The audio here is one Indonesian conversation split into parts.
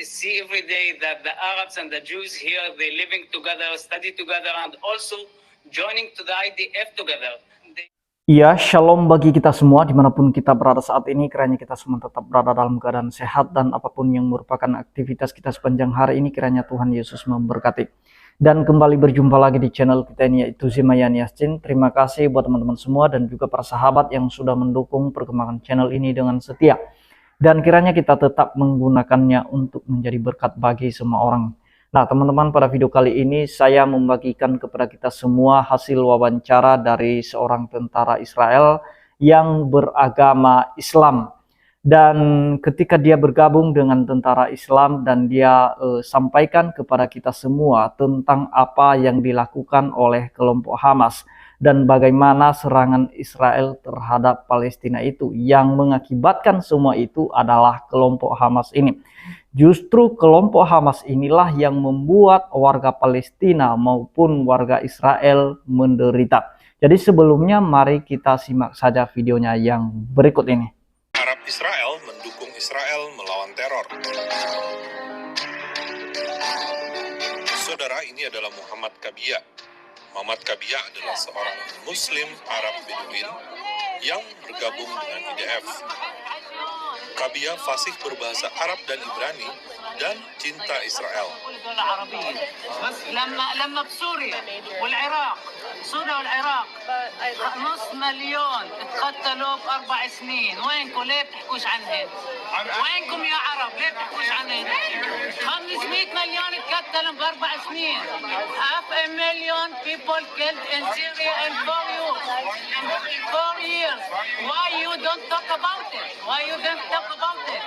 see every day that the Arabs and the Jews here, they living together, study together, and also joining to the IDF together. Ya, shalom bagi kita semua dimanapun kita berada saat ini. Kiranya kita semua tetap berada dalam keadaan sehat dan apapun yang merupakan aktivitas kita sepanjang hari ini, kiranya Tuhan Yesus memberkati. Dan kembali berjumpa lagi di channel kita ini, yaitu Zimayan Yasin. Terima kasih buat teman-teman semua dan juga para sahabat yang sudah mendukung perkembangan channel ini dengan setia. Dan kiranya kita tetap menggunakannya untuk menjadi berkat bagi semua orang. Nah teman-teman, pada video kali ini saya membagikan kepada kita semua hasil wawancara dari seorang tentara Israel yang beragama Islam. Dan ketika dia bergabung dengan tentara Islam dan dia sampaikan kepada kita semua tentang apa yang dilakukan oleh kelompok Hamas dan bagaimana serangan Israel terhadap Palestina itu, yang mengakibatkan semua itu adalah kelompok Hamas ini. Justru kelompok Hamas inilah yang membuat warga Palestina maupun warga Israel menderita. Jadi sebelumnya mari kita simak saja videonya yang berikut ini. Arab Israel mendukung Israel melawan teror. Saudara, ini adalah Muhammad Kabia. Muhammad Kabia adalah seorang Muslim Arab Bedouin yang bergabung dengan IDF. Kabia fasih berbahasa Arab dan Ibrani dan cinta Israel. لما بسوريا والعراق سوريا والعراق نص مليون تقتلوا ب4 سنين، وينكم ليه بتحكوش عنهن؟ وينكم يا عرب ليه بتحكوش عنهن؟ 500 مليون تقتلوا ب4 سنين. half a million people killed in Syria in 4 years. Why you don't talk about it? Why you don't talk about it?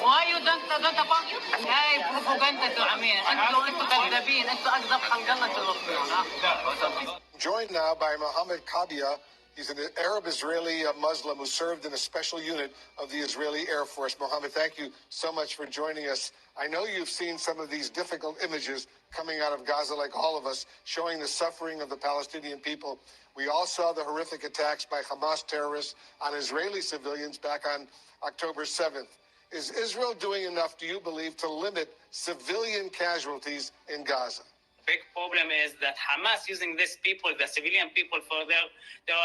Why you don't talk about it? هاي بروباغندا تعمين. انتوا كذابين، انتوا اكذب خلق الله تلوثون. Joined now by Mohammed Kabia. He's an Arab-Israeli Muslim who served in a special unit of the Israeli Air Force. Mohammed, thank you so much for joining us. I know you've seen some of these difficult images coming out of Gaza, like all of us, showing the suffering of the Palestinian people. We all saw the horrific attacks by Hamas terrorists on Israeli civilians back on October 7th. Is Israel doing enough, do you believe, to limit civilian casualties in Gaza? Big problem is that Hamas using these people, the civilian people, for their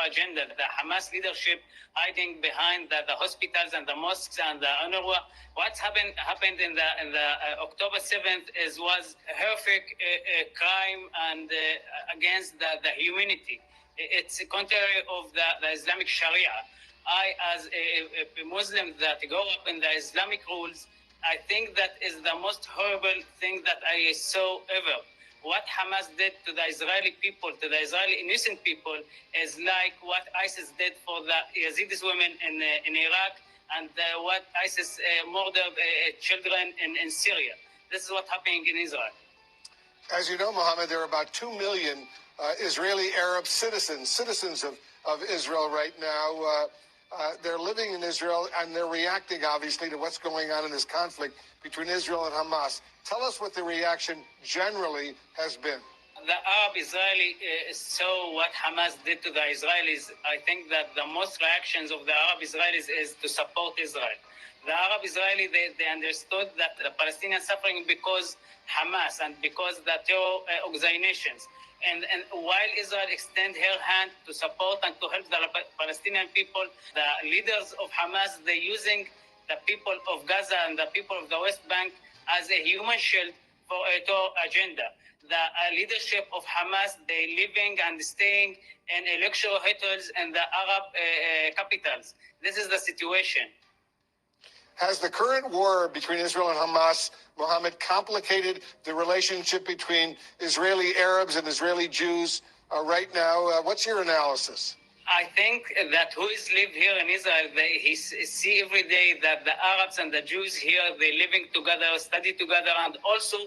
agenda. The Hamas leadership hiding behind the hospitals and the mosques and the UNRWA. What's happened in the October 7th was horrific crime and against the humanity. It's contrary of the Islamic Sharia. I, as a Muslim that grow up in the Islamic rules, I think that is the most horrible thing that I saw ever. What Hamas did to the Israeli people, to the Israeli innocent people, is like what ISIS did for the Yazidis women in Iraq, and what ISIS murdered children in Syria. This is what's happening in Israel. As you know, Mohammed, there are about 2 million Israeli Arab citizens of Israel right now. They're living in Israel and they're reacting, obviously, to what's going on in this conflict between Israel and Hamas. Tell us what the reaction generally has been. The Arab Israeli saw what Hamas did to the Israelis. I think that the most reactions of the Arab Israelis is to support Israel. The Arab Israeli, they understood that the Palestinians suffering because Hamas and because the terror organizations. And while Israel extend her hand to support and to help the Palestinian people, the leaders of Hamas, they're using the people of Gaza and the people of the West Bank as a human shield for a terror agenda. The leadership of Hamas, they living and staying in luxury hotels in the Arab capitals. This is the situation. Has the current war between Israel and Hamas, Mohammed, complicated the relationship between Israeli Arabs and Israeli Jews right now? What's your analysis? I think that who is live here in Israel, he see every day that the Arabs and the Jews here, they living together, study together, and also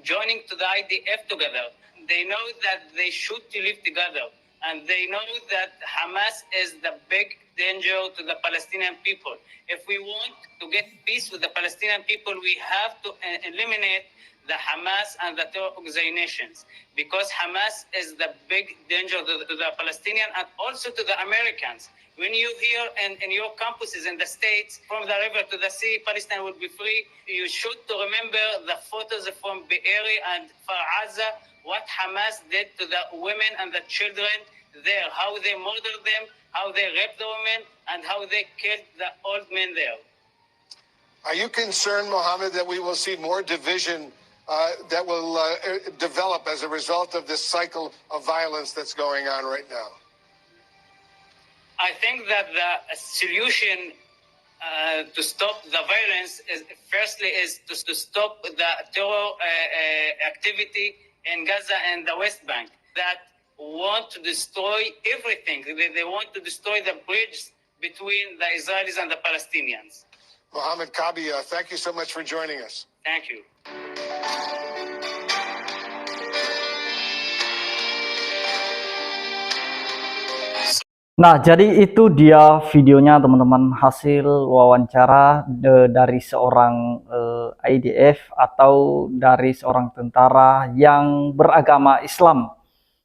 joining to the IDF together. They know that they should live together, and they know that Hamas is the big danger to the Palestinian people. If we want to get peace with the Palestinian people, we have to eliminate the Hamas and the terror organizations, because Hamas is the big danger to the Palestinian and also to the Americans. When you hear in your campuses in the States, from the river to the sea, Palestine will be free, you should to remember the photos from Be'eri and Far Aza, what Hamas did to the women and the children there, how they murdered them, how they raped the women, and how they killed the old men there. Are you concerned, Mohammed, that we will see more division that will develop as a result of this cycle of violence that's going on right now? I think that the solution to stop the violence is to stop the terror activity in Gaza and the West Bank that want to destroy everything. They want to destroy the bridge between the Israelis and the Palestinians. Mohammed Kabia, thank you so much for joining us. Thank you. Nah, jadi itu dia videonya teman-teman, hasil wawancara dari seorang IDF atau dari seorang tentara yang beragama Islam.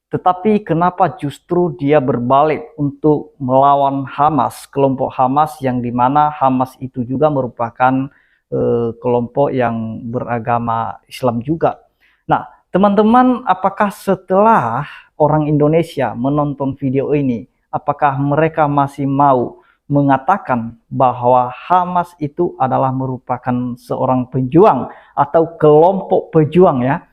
Tetapi kenapa justru dia berbalik untuk melawan Hamas, kelompok Hamas yang dimana Hamas itu juga merupakan kelompok yang beragama Islam juga. Nah, teman-teman, apakah setelah orang Indonesia menonton video ini, apakah mereka masih mau mengatakan bahwa Hamas itu adalah merupakan seorang pejuang atau kelompok pejuang ya?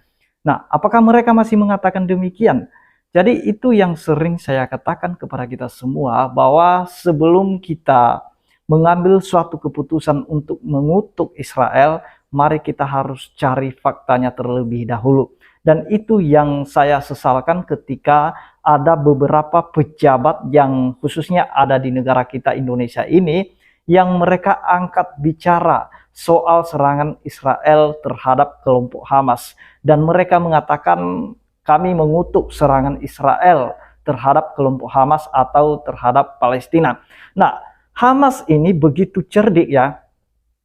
Nah, apakah mereka masih mengatakan demikian? Jadi itu yang sering saya katakan kepada kita semua, bahwa sebelum kita mengambil suatu keputusan untuk mengutuk Israel, mari kita harus cari faktanya terlebih dahulu. Dan itu yang saya sesalkan ketika ada beberapa pejabat yang khususnya ada di negara kita Indonesia ini, yang mereka angkat bicara soal serangan Israel terhadap kelompok Hamas. Dan mereka mengatakan kami mengutuk serangan Israel terhadap kelompok Hamas atau terhadap Palestina. Nah, Hamas ini begitu cerdik ya.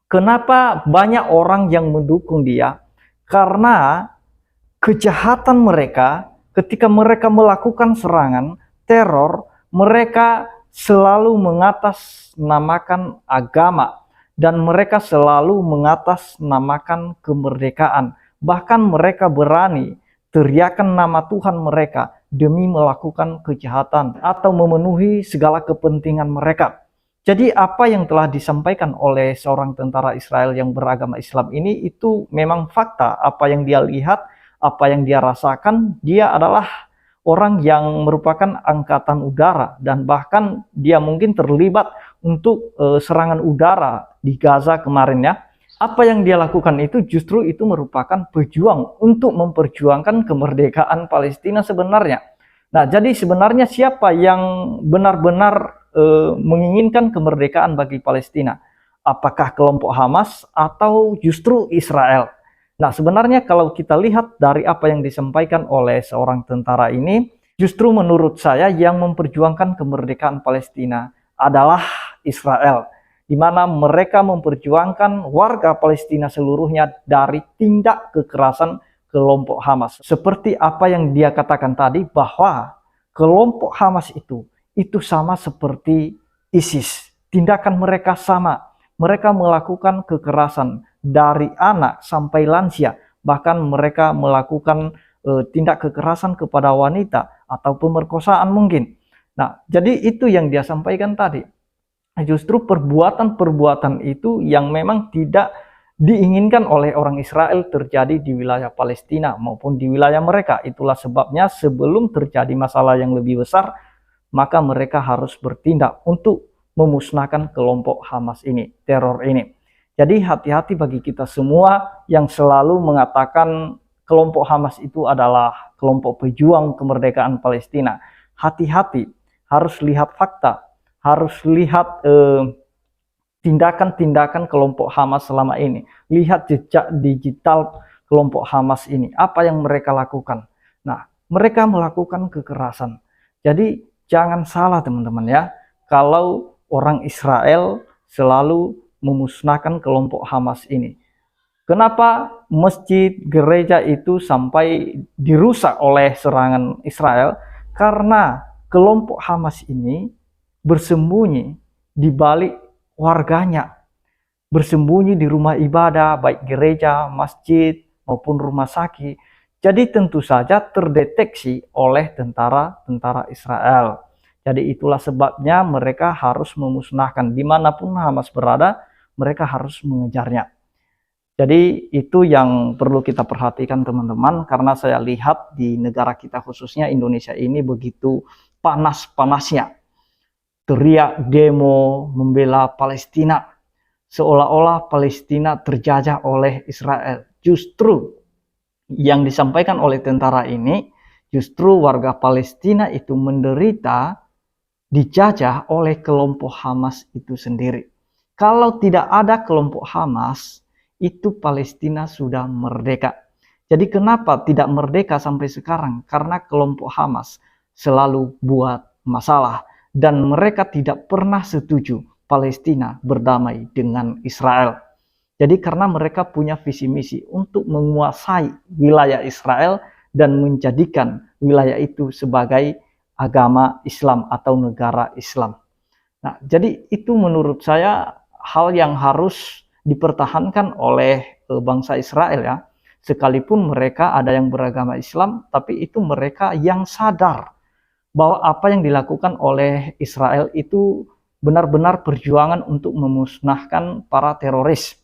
Kenapa banyak orang yang mendukung dia? Karena kejahatan mereka ketika mereka melakukan serangan teror, mereka selalu mengatasnamakan agama dan mereka selalu mengatasnamakan kemerdekaan. Bahkan mereka berani teriakan nama Tuhan mereka demi melakukan kejahatan atau memenuhi segala kepentingan mereka. Jadi apa yang telah disampaikan oleh seorang tentara Israel yang beragama Islam ini itu memang fakta. Apa yang dia lihat, apa yang dia rasakan, dia adalah orang yang merupakan angkatan udara dan bahkan dia mungkin terlibat untuk serangan udara di Gaza kemarin ya. Apa yang dia lakukan itu justru itu merupakan pejuang untuk memperjuangkan kemerdekaan Palestina sebenarnya. Nah, jadi sebenarnya siapa yang benar-benar menginginkan kemerdekaan bagi Palestina? Apakah kelompok Hamas atau justru Israel? Nah, sebenarnya kalau kita lihat dari apa yang disampaikan oleh seorang tentara ini, justru menurut saya yang memperjuangkan kemerdekaan Palestina adalah Israel, di mana mereka memperjuangkan warga Palestina seluruhnya dari tindak kekerasan kelompok Hamas. Seperti apa yang dia katakan tadi, bahwa kelompok Hamas itu sama seperti ISIS. Tindakan mereka sama. Mereka melakukan kekerasan dari anak sampai lansia. Bahkan mereka melakukan tindak kekerasan kepada wanita atau pemerkosaan mungkin. Nah, jadi itu yang dia sampaikan tadi. Justru perbuatan-perbuatan itu yang memang tidak diinginkan oleh orang Israel terjadi di wilayah Palestina maupun di wilayah mereka. Itulah sebabnya sebelum terjadi masalah yang lebih besar, maka mereka harus bertindak untuk memusnahkan kelompok Hamas ini, teror ini. Jadi hati-hati bagi kita semua yang selalu mengatakan kelompok Hamas itu adalah kelompok pejuang kemerdekaan Palestina. Hati-hati, harus lihat fakta, harus lihat tindakan-tindakan kelompok Hamas selama ini. Lihat jejak digital kelompok Hamas ini, apa yang mereka lakukan. Nah, mereka melakukan kekerasan. Jadi jangan salah teman-teman ya, kalau orang Israel selalu memusnahkan kelompok Hamas ini. Kenapa masjid, gereja itu sampai dirusak oleh serangan Israel? Karena kelompok Hamas ini bersembunyi di balik warganya, bersembunyi di rumah ibadah, baik gereja, masjid, maupun rumah sakit. Jadi tentu saja terdeteksi oleh tentara-tentara Israel. Jadi itulah sebabnya mereka harus memusnahkan. Dimanapun Hamas berada, mereka harus mengejarnya. Jadi itu yang perlu kita perhatikan teman-teman, karena saya lihat di negara kita khususnya Indonesia ini begitu panas-panasnya. Teriak demo membela Palestina, seolah-olah Palestina terjajah oleh Israel. Justru yang disampaikan oleh tentara ini, justru warga Palestina itu menderita dijajah oleh kelompok Hamas itu sendiri. Kalau tidak ada kelompok Hamas, itu Palestina sudah merdeka. Jadi kenapa tidak merdeka sampai sekarang? Karena kelompok Hamas selalu buat masalah dan mereka tidak pernah setuju Palestina berdamai dengan Israel. Jadi karena mereka punya visi misi untuk menguasai wilayah Israel dan menjadikan wilayah itu sebagai agama Islam atau negara Islam. Nah, jadi itu menurut saya hal yang harus dipertahankan oleh bangsa Israel ya. Sekalipun mereka ada yang beragama Islam, tapi itu mereka yang sadar bahwa apa yang dilakukan oleh Israel itu benar-benar perjuangan untuk memusnahkan para teroris.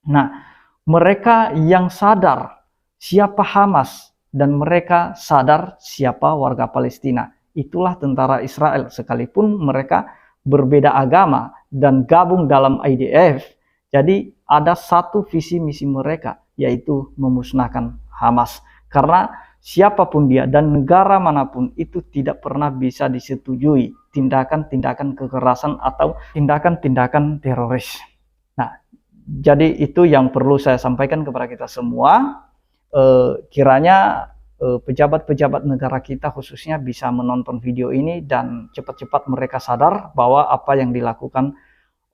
Nah, mereka yang sadar siapa Hamas dan mereka sadar siapa warga Palestina. Itulah tentara Israel, sekalipun mereka berbeda agama dan gabung dalam IDF. Jadi ada satu visi misi mereka, yaitu memusnahkan Hamas. Karena siapapun dia dan negara manapun itu tidak pernah bisa disetujui tindakan-tindakan kekerasan atau tindakan-tindakan teroris. Nah, jadi itu yang perlu saya sampaikan kepada kita semua. Kiranya pejabat-pejabat negara kita khususnya bisa menonton video ini dan cepat-cepat mereka sadar bahwa apa yang dilakukan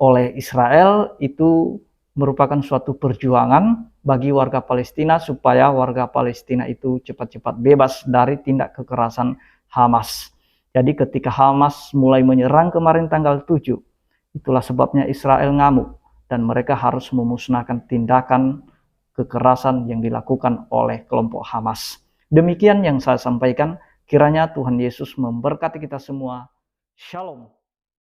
oleh Israel itu merupakan suatu perjuangan bagi warga Palestina supaya warga Palestina itu cepat-cepat bebas dari tindak kekerasan Hamas. Jadi ketika Hamas mulai menyerang kemarin tanggal 7, itulah sebabnya Israel ngamuk dan mereka harus memusnahkan tindakan kekerasan yang dilakukan oleh kelompok Hamas. Demikian yang saya sampaikan, kiranya Tuhan Yesus memberkati kita semua. Shalom.